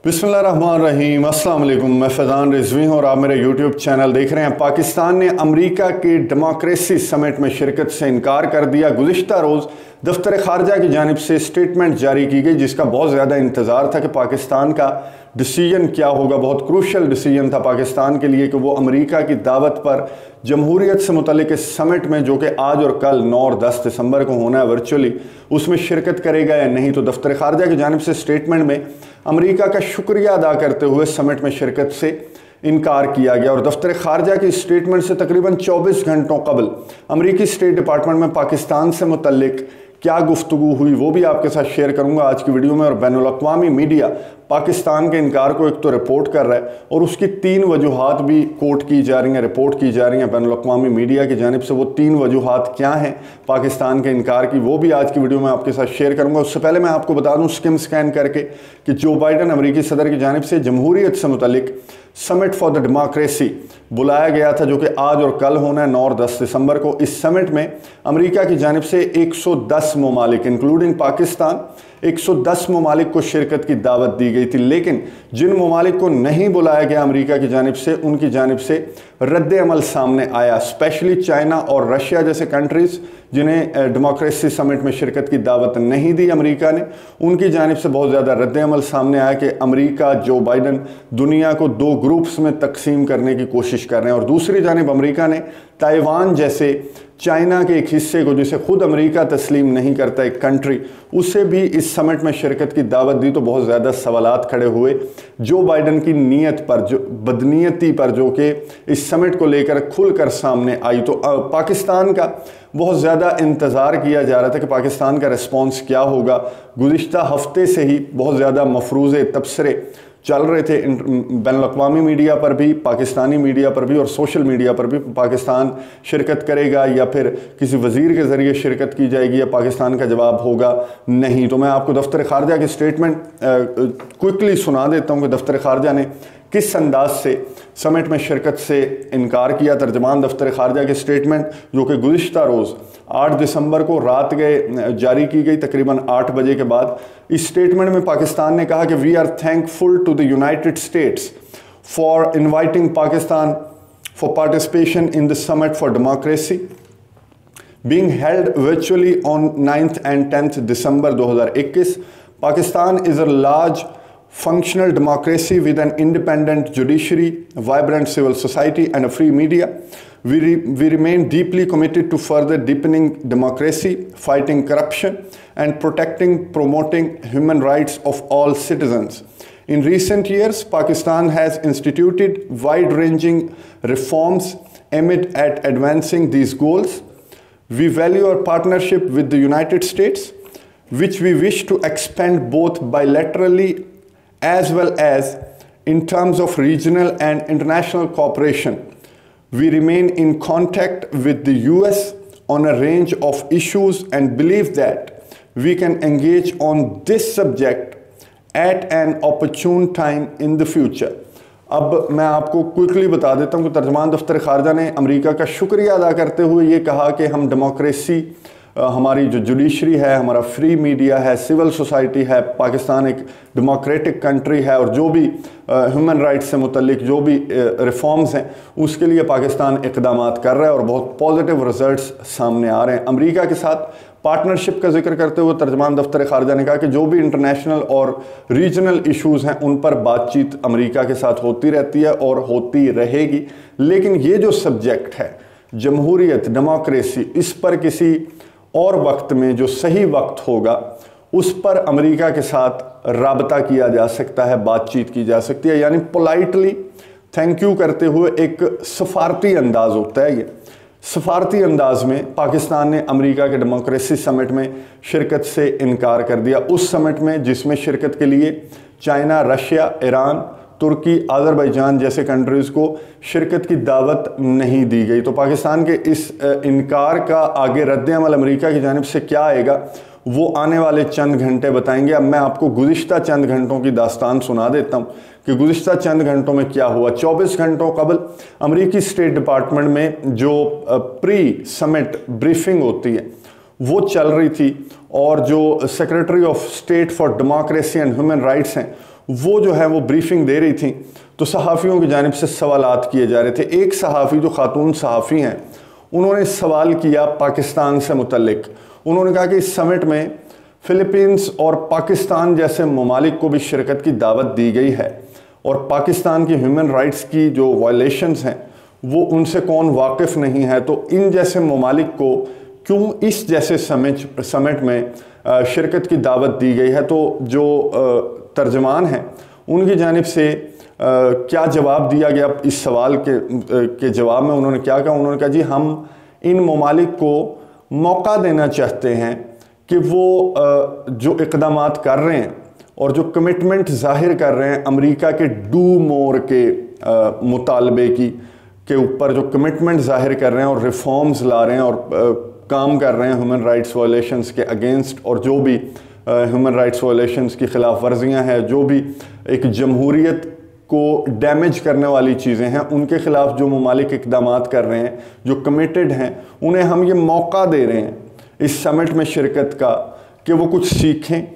बिस्मिल्लाहिर्रहमानिर्रहीम, अस्सलाम वालेकुम। मैं फैज़ान रिजवी हूँ और आप मेरे यूट्यूब चैनल देख रहे हैं। पाकिस्तान ने अमेरिका के डेमोक्रेसी समिट में शिरकत से इनकार कर दिया। गुज़िश्ता रोज़ दफ्तर ख़ारजा की जानिब से स्टेटमेंट जारी की गई, जिसका बहुत ज़्यादा इंतज़ार था कि पाकिस्तान का डिसीजन क्या होगा। बहुत क्रूशल डिसीजन था पाकिस्तान के लिए कि वो अमेरिका की दावत पर जमहूरियत से मुतल्लिक इस समिट में, जो कि आज और कल 9 और 10 दिसंबर को होना है वर्चुअली, उसमें शिरकत करेगा या नहीं। तो दफ्तर ख़ारजा की जानिब से स्टेटमेंट में अमेरिका का शुक्रिया अदा करते हुए समिट में शिरकत से इनकार किया गया। और दफ्तर ख़ारजा की स्टेटमेंट से तकरीबन 24 घंटों कबल अमेरिकी स्टेट डिपार्टमेंट में पाकिस्तान से मुतल्लिक क्या गुफ्तगू हुई वो भी आपके साथ शेयर करूंगा आज की वीडियो में। और बैनुल-अक़वामी मीडिया पाकिस्तान के इनकार को एक तो रिपोर्ट कर रहा है और उसकी 3 वजूहात भी कोट की जा रही हैं, रिपोर्ट की जा रही हैं बैनुल-अक़वामी मीडिया की जानिब से। वो 3 वजूहात क्या हैं पाकिस्तान के इनकार की, वो भी आज की वीडियो में आपके साथ शेयर करूंगा। उससे पहले मैं आपको बता दूं स्किम स्कैन करके कि जो बाइडन अमेरिकी सदर की जानिब से जमहूरियत से मुतल्लिक समिट फॉर द डेमोक्रेसी बुलाया गया था, जो कि आज और कल होना है 9 और 10 दिसंबर को। इस समिट में अमेरिका की जानिब से 110 ममालिक इंक्लूडिंग पाकिस्तान 110 ममालिक को शिरकत की दावत दी गई थी। लेकिन जिन ममालिक को नहीं बुलाया गया अमेरिका की जानिब से, उनकी जानिब से रद्द अमल सामने आया। स्पेशली चाइना और रशिया जैसे कंट्रीज़ जिन्हें डेमोक्रेसी समिट में शिरकत की दावत नहीं दी अमेरिका ने, उनकी जानिब से बहुत ज़्यादा रद्द अमल सामने आया कि अमेरिका, जो बाइडन दुनिया को 2 ग्रुप्स में तकसीम करने की कोशिश कर रहे हैं। और दूसरी जानिब अमेरिका ने ताइवान जैसे चाइना के एक हिस्से को, जिसे खुद अमेरिका तस्लीम नहीं करता एक कंट्री, उसे भी इस समिट में शिरकत की दावत दी। तो बहुत ज़्यादा सवालात खड़े हुए जो बाइडन की नीयत पर, जो बदनीयती पर, जो कि इस समिट को लेकर खुलकर सामने आई। तो पाकिस्तान का बहुत ज़्यादा इंतज़ार किया जा रहा था कि पाकिस्तान का रिस्पॉन्स क्या होगा। गुज़िश्ता हफ्ते से ही बहुत ज़्यादा मफरूज़े तबसरे चल रहे थे बैनुल-अक़वामी मीडिया पर भी, पाकिस्तानी मीडिया पर भी और सोशल मीडिया पर भी। पाकिस्तान शिरकत करेगा या फिर किसी वज़ीर के ज़रिए शिरकत की जाएगी या पाकिस्तान का जवाब होगा नहीं। तो मैं आपको दफ्तर ख़ारजा की स्टेटमेंट क्विकली सुना देता हूँ कि दफ्तर ख़ारजा ने किस अंदाज से समिट में शिरकत से इनकार किया। तर्जमान दफ्तर ख़ारजा की स्टेटमेंट, जो कि गुज़िश्ता रोज़ 8 दिसंबर को रात गए जारी की गई तकरीबन 8 बजे के बाद। इस स्टेटमेंट में पाकिस्तान ने कहा कि we are thankful to the United States for inviting Pakistan for participation in the summit for democracy being held virtually on 9th and 10th December 2021. Pakistan is a large functional democracy with an independent judiciary, vibrant civil society and a free media. We remain deeply committed to further deepening democracy, fighting corruption and promoting human rights of all citizens. In recent years, Pakistan has instituted wide-ranging reforms aimed at advancing these goals. We value our partnership with the United States, which we wish to expand both bilaterally as well as in terms of regional and international cooperation. We remain in contact with the US on a range of issues and believe that we can engage on this subject at an opportune time in the future. अब मैं आपको quickly बता देता हूँ कि तर्जमान दफ्तर ख़ारजा ने America का शुक्रिया अदा करते हुए ये कहा कि हम डेमोक्रेसी, हमारी जो जुडिशरी है, हमारा फ्री मीडिया है, सिविल सोसाइटी है, पाकिस्तान एक डेमोक्रेटिक कंट्री है और जो भी ह्यूमन राइट्स से मुतल्लिक जो भी रिफॉर्म्स हैं उसके लिए पाकिस्तान इक़दामात कर रहा है और बहुत पॉजिटिव रिजल्ट्स सामने आ रहे हैं। अमेरिका के साथ पार्टनरशिप का जिक्र करते हुए तर्जमान दफ्तर ख़ारजा ने कहा कि जो भी इंटरनेशनल और रीजनल इश्यूज़ हैं उन पर बातचीत अमेरिका के साथ होती रहती है और होती रहेगी। लेकिन ये जो सब्जेक्ट है जमहूरियत, डेमोक्रेसी, इस पर किसी और वक्त में जो सही वक्त होगा उस पर अमेरिका के साथ राबता किया जा सकता है, बातचीत की जा सकती है। यानी पोलाइटली थैंक यू करते हुए एक सफारती अंदाज़ होता है। ये सफारती अंदाज में पाकिस्तान ने अमेरिका के डेमोक्रेसी समिट में शिरकत से इनकार कर दिया। उस समिट में जिसमें शिरकत के लिए चाइना, रशिया, ईरान, तुर्की, अज़रबैजान जैसे कंट्रीज़ को शिरकत की दावत नहीं दी गई। तो पाकिस्तान के इस इनकार का आगे रद्द-ए-अमल अमेरिका की जानिब से क्या आएगा वो आने वाले चंद घंटे बताएंगे। अब मैं आपको गुज़िश्ता चंद घंटों की दास्तान सुना देता हूँ कि गुज़िश्ता चंद घंटों में क्या हुआ। 24 घंटों कबल अमेरिकी स्टेट डिपार्टमेंट में जो प्री समिट ब्रीफिंग होती है वो चल रही थी और जो secretary of state for democracy and human rights हैं वो जो है वो ब्रीफिंग दे रही थी, तो सहाफ़ियों की जानिब से सवालात किए जा रहे थे। एक सहाफ़ी जो ख़ातून सहाफ़ी हैं, उन्होंने सवाल किया पाकिस्तान से मुतल्लिक। उन्होंने कहा कि इस समिट में फ़िलीपींस और पाकिस्तान जैसे ममालिक को भी शिरकत की दावत दी गई है, और पाकिस्तान की ह्यूमन राइट्स की जो वायलेशंस हैं वो उनसे कौन वाकिफ़ नहीं है, तो इन जैसे ममालिक को क्यों इस जैसे समिट में शिरकत की दावत दी गई है। तो जो तर्जमान हैं उनकी जानिब से क्या जवाब दिया गया इस सवाल के जवाब में, उन्होंने क्या कहा। उन्होंने कहा जी हम इन ममालिक को मौका देना चाहते हैं कि वो जो इक़दामात कर रहे हैं और जो कमिटमेंट ज़ाहिर कर रहे हैं अमेरिका के डू मोर के मुतालबे के ऊपर, जो कमिटमेंट ज़ाहिर कर रहे हैं और रिफॉर्म्स ला रहे हैं और काम कर रहे हैं ह्यूमन राइट्स वायलेशंस के अगेंस्ट, और जो भी ह्यूमन राइट्स वायलेशंस की खिलाफ वर्जियाँ हैं, जो भी एक जमहूरियत को डैमेज करने वाली चीज़ें हैं, उनके ख़िलाफ़ जो ममालिक इक़दामात कर रहे हैं, जो कमिटेड हैं, उन्हें हम ये मौका दे रहे हैं इस समिट में शिरकत का कि वो कुछ सीखें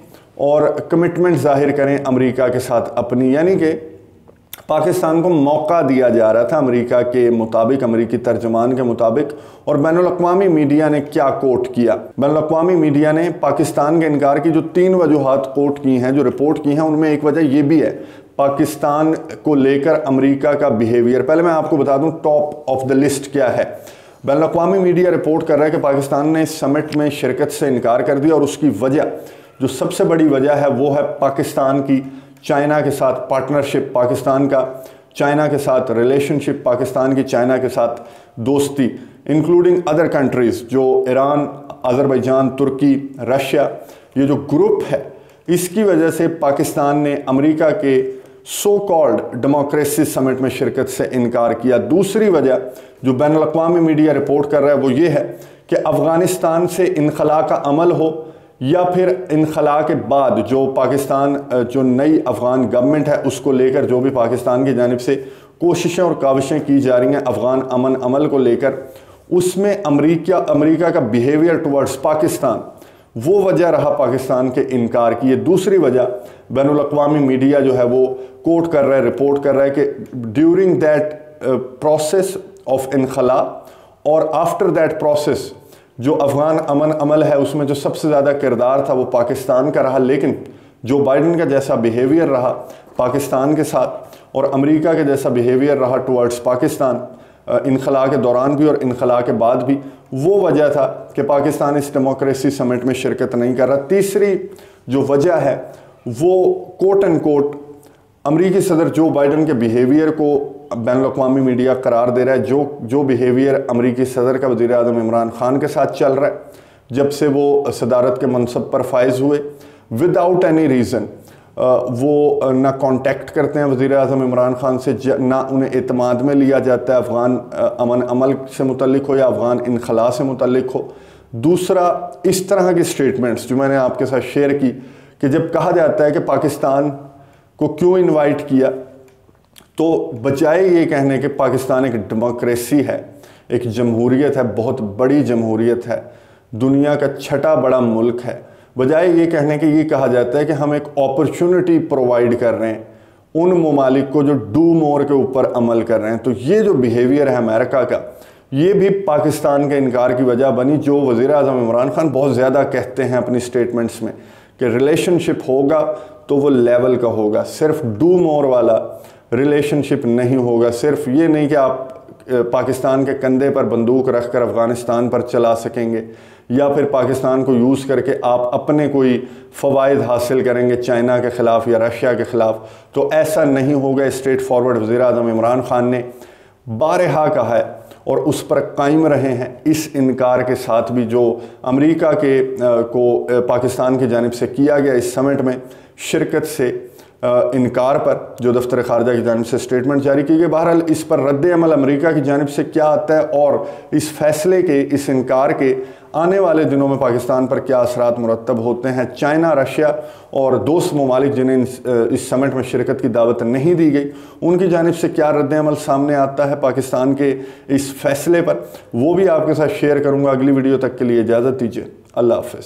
और कमिटमेंट ज़ाहिर करें अमेरिका के साथ अपनी। यानी कि पाकिस्तान को मौका दिया जा रहा था अमेरिका के मुताबिक, अमेरिकी तर्जमान के मुताबिक। और बैनुल-अक़वामी मीडिया ने क्या कोट किया? बैनुल-अक़वामी मीडिया ने पाकिस्तान के इनकार की जो 3 वजूहात कोट की हैं, जो रिपोर्ट की हैं, उनमें एक वजह ये भी है पाकिस्तान को लेकर अमेरिका का बिहेवियर। पहले मैं आपको बता दूं टॉप ऑफ द लिस्ट क्या है। बैनुल-अक़वामी मीडिया रिपोर्ट कर रहा है कि पाकिस्तान ने इस समिट में शिरकत से इनकार कर दिया, और उसकी वजह, जो सबसे बड़ी वजह है, वो है पाकिस्तान की चाइना के साथ पार्टनरशिप, पाकिस्तान का चाइना के साथ रिलेशनशिप, पाकिस्तान की चाइना के साथ दोस्ती, इंक्लूडिंग अदर कंट्रीज़ जो ईरान, अज़रबैजान, तुर्की, रशिया, ये जो ग्रुप है, इसकी वजह से पाकिस्तान ने अमेरिका के सो कॉल्ड डेमोक्रेसी समिट में शिरकत से इनकार किया। दूसरी वजह जो बैनुल-अक़वामी मीडिया रिपोर्ट कर रहा है वो ये है कि अफ़गानिस्तान से इनखला का अमल हो, या फिर इनखला के बाद जो पाकिस्तान, जो नई अफ़गान गवर्नमेंट है, उसको लेकर जो भी पाकिस्तान की जानिब से कोशिशें और काविशें की जा रही हैं अफ़गान अमन अमल को लेकर, उसमें अमेरिका का बिहेवियर टुवर्ड्स पाकिस्तान, वो वजह रहा पाकिस्तान के इनकार की। ये दूसरी वजह बैनुल-अक़वामी मीडिया जो है वो कोट कर रहा है, रिपोर्ट कर रहा है कि ड्यूरिंग दैट प्रोसेस ऑफ इनखला और आफ्टर दैट प्रोसेस जो अफ़गान अमन अमल है, उसमें जो सबसे ज़्यादा किरदार था वो पाकिस्तान का रहा। लेकिन जो बाइडन का जैसा बिहेवियर रहा पाकिस्तान के साथ और अमेरिका के जैसा बिहेवियर रहा टुवर्ड्स पाकिस्तान इनखला के दौरान भी और इनखला के बाद भी, वो वजह था कि पाकिस्तान इस डेमोक्रेसी समिट में शिरकत नहीं कर रहा। तीसरी जो वजह है वो कोट एंड कोट अमरीकी सदर जो बाइडन के बिहेवियर को बैनुल-अक़वामी मीडिया करार दे रहा है, जो बिहेवियर अमरीकी सदर का वज़ीर आज़म इमरान ख़ान के साथ चल रहा है जब से वो सदारत के मनसब पर फाइज हुए, विदाउट एनी रीज़न वो ना कांटेक्ट करते हैं वज़ीर आज़म इमरान ख़ान से, ना उन्हें एतमाद में लिया जाता है अफ़गान अमन अमल से मुतल्लिक हो या अफ़गान इनखला से मुतल्लिक हो। दूसरा, इस तरह की स्टेटमेंट्स जो मैंने आपके साथ शेयर की कि जब कहा जाता है कि पाकिस्तान को क्यों इनवाइट किया, तो बजाय ये कहने कि पाकिस्तान एक डेमोक्रेसी है, एक जमहूरियत है, बहुत बड़ी जमहूरियत है, दुनिया का छठा बड़ा मुल्क है, बजाय ये कहने के ये कहा जाता है कि हम एक अपॉर्चुनिटी प्रोवाइड कर रहे हैं उन ममालिक को जो डू मोर के ऊपर अमल कर रहे हैं। तो ये जो बिहेवियर है अमेरिका का, ये भी पाकिस्तान के इनकार की वजह बनी। जो वज़ीर आज़म इमरान ख़ान बहुत ज़्यादा कहते हैं अपनी स्टेटमेंट्स में कि रिलेशनशिप होगा तो वो लेवल का होगा, सिर्फ डू मोर वाला रिलेशनशिप नहीं होगा। सिर्फ ये नहीं कि आप पाकिस्तान के कंधे पर बंदूक रख कर अफ़गानिस्तान पर चला सकेंगे या फिर पाकिस्तान को यूज़ करके आप अपने कोई फ़वाइद हासिल करेंगे चाइना के ख़िलाफ़ या रशिया के ख़िलाफ़, तो ऐसा नहीं होगा। स्ट्रेट फॉरवर्ड वज़ीर आज़म इमरान ख़ान ने बारहा कहा है और उस पर कायम रहे हैं। इस इनकार के साथ भी जो अमेरिका के को पाकिस्तान की जानिब से किया गया इस समिट में शिरकत से इनकार पर जो दफ्तर खारजा की जानिब से स्टेटमेंट जारी की गई, बहरहाल इस पर रद्द अमल अमेरिका की जानिब से क्या आता है और इस फैसले के, इस इनकार के आने वाले दिनों में पाकिस्तान पर क्या असरात मुरतब होते हैं। चाइना, रशिया और दोस्त ममालिक जिन्हें इस समिट में शिरकत की दावत नहीं दी गई, उनकी जानिब से क्या रद्द अमल सामने आता है पाकिस्तान के इस फैसले पर, वो भी आपके साथ शेयर करूँगा। अगली वीडियो तक के लिए इजाज़त दीजिए। अल्लाह हाफ़िज़।